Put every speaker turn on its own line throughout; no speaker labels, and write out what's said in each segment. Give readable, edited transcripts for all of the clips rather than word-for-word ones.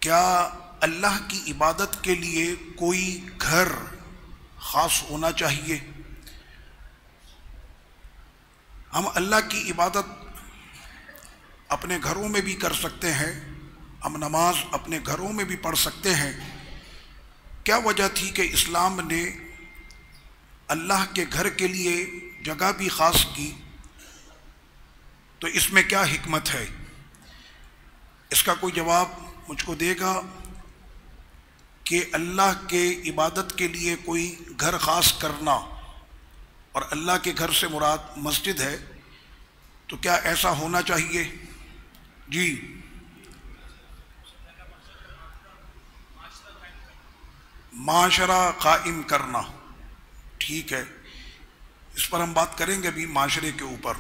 کیا اللہ کی عبادت کے لیے کوئی گھر خاص ہونا چاہیے؟ ہم اللہ کی عبادت اپنے گھروں میں بھی کر سکتے ہیں، ہم نماز اپنے گھروں میں بھی پڑھ سکتے ہیں۔ کیا وجہ تھی کہ اسلام نے اللہ کے گھر کے لیے جگہ بھی خاص کی؟ تو اس میں کیا حکمت ہے؟ اس کا کوئی جواب مجھ کو دے گا کہ اللہ کے عبادت کے لیے کوئی گھر خاص کرنا اور اللہ کے گھر سے مراد مسجد ہے، تو کیا ایسا ہونا چاہیے؟ جی، معاشرہ قائم کرنا، ٹھیک ہے، اس پر ہم بات کریں گے بھی معاشرے کے اوپر۔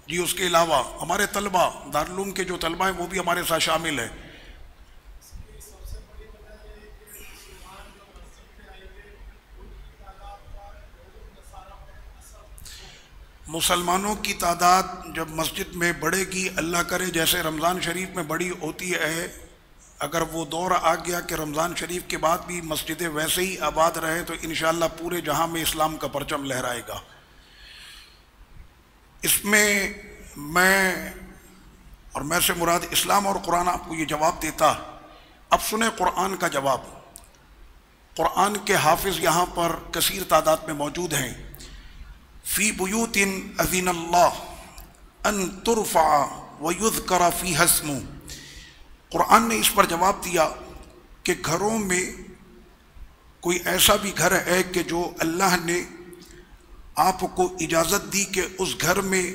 جی، اس کے علاوہ ہمارے طلبہ، دارالعلوم کے جو طلبہ ہیں وہ بھی ہمارے ساتھ شامل ہیں۔ مسلمانوں کی تعداد جب مسجد میں بڑھے گی، اللہ کرے جیسے رمضان شریف میں بڑی ہوتی ہے، اگر وہ دور آ گیا کہ رمضان شریف کے بعد بھی مسجدیں ویسے ہی آباد رہے تو انشاءاللہ پورے جہاں میں اسلام کا پرچم لہرائے گا۔ اس میں میں سے مراد اسلام اور قرآن آپ کو یہ جواب دیتا۔ اب سنیں قرآن کا جواب۔ قرآن کے حافظ یہاں پر کثیر تعداد میں موجود ہیں۔ فی بیوت اذن اللہ ان ترفع ویذکر فیہا اسمہ۔ قرآن نے اس پر جواب دیا کہ گھروں میں کوئی ایسا بھی گھر ہے کہ جو اللہ نے آپ کو اجازت دی کہ اس گھر میں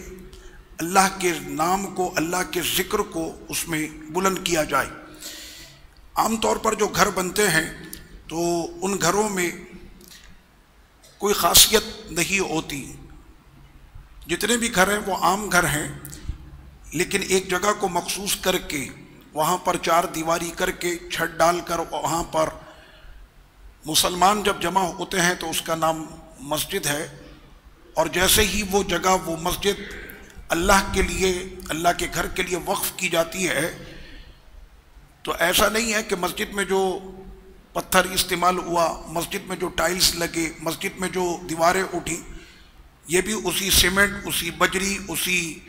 اللہ کے نام کو، اللہ کے ذکر کو اس میں بلند کیا جائے۔ عام طور پر جو گھر بنتے ہیں تو ان گھروں میں کوئی خاصیت نہیں ہوتی، جتنے بھی گھر ہیں وہ عام گھر ہیں، لیکن ایک جگہ کو مخصوص کر کے وہاں پر چار دیواری کر کے چھت ڈال کر وہاں پر مسلمان جب جمع ہوتے ہیں تو اس کا نام مسجد ہے، اور جیسے ہی وہ جگہ، وہ مسجد اللہ کے لیے، اللہ کے گھر کے لیے وقف کی جاتی ہے، تو ایسا نہیں ہے کہ مسجد میں جو پتھر استعمال ہوا، مسجد میں جو ٹائلز لگے، مسجد میں جو دیواریں اٹھی، یہ بھی اسی سیمنٹ، اسی بجری، اسی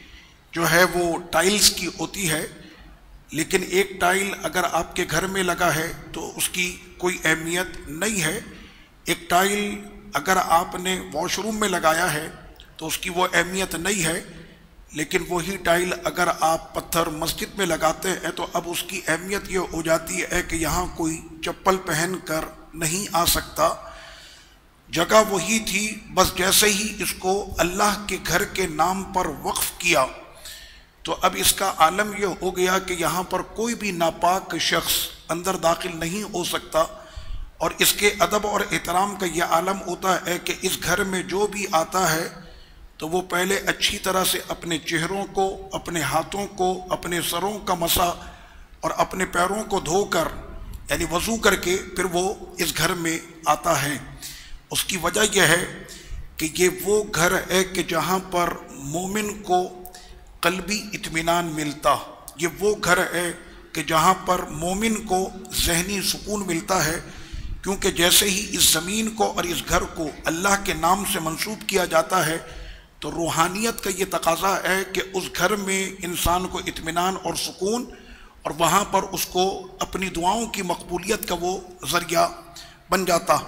جو ہے وہ ٹائلز کی ہوتی ہے۔ لیکن ایک ٹائل اگر آپ کے گھر میں لگا ہے تو اس کی کوئی اہمیت نہیں ہے، ایک ٹائل اگر آپ نے واش روم میں لگایا ہے تو اس کی وہ اہمیت نہیں ہے، لیکن وہی ٹائل اگر آپ پتھر مسجد میں لگاتے ہیں تو اب اس کی اہمیت یہ ہو جاتی ہے کہ یہاں کوئی چپل پہن کر نہیں آ سکتا۔ جگہ وہی تھی، بس جیسے ہی اس کو اللہ کے گھر کے نام پر وقف کیا تو اب اس کا عالم یہ ہو گیا کہ یہاں پر کوئی بھی ناپاک شخص اندر داخل نہیں ہو سکتا، اور اس کے ادب اور احترام کا یہ عالم ہوتا ہے کہ اس گھر میں جو بھی آتا ہے تو وہ پہلے اچھی طرح سے اپنے چہروں کو، اپنے ہاتھوں کو، اپنے سروں کا مسح اور اپنے پیروں کو دھو کر، یعنی وضو کر کے پھر وہ اس گھر میں آتا ہے۔ اس کی وجہ یہ ہے کہ یہ وہ گھر ہے کہ جہاں پر مومن کو قلبی اطمینان ملتا، یہ وہ گھر ہے کہ جہاں پر مومن کو ذہنی سکون ملتا ہے، کیونکہ جیسے ہی اس زمین کو اور اس گھر کو اللہ کے نام سے منسوب کیا جاتا ہے تو روحانیت کا یہ تقاضا ہے کہ اس گھر میں انسان کو اطمینان اور سکون، اور وہاں پر اس کو اپنی دعاؤں کی مقبولیت کا وہ ذریعہ بن جاتا۔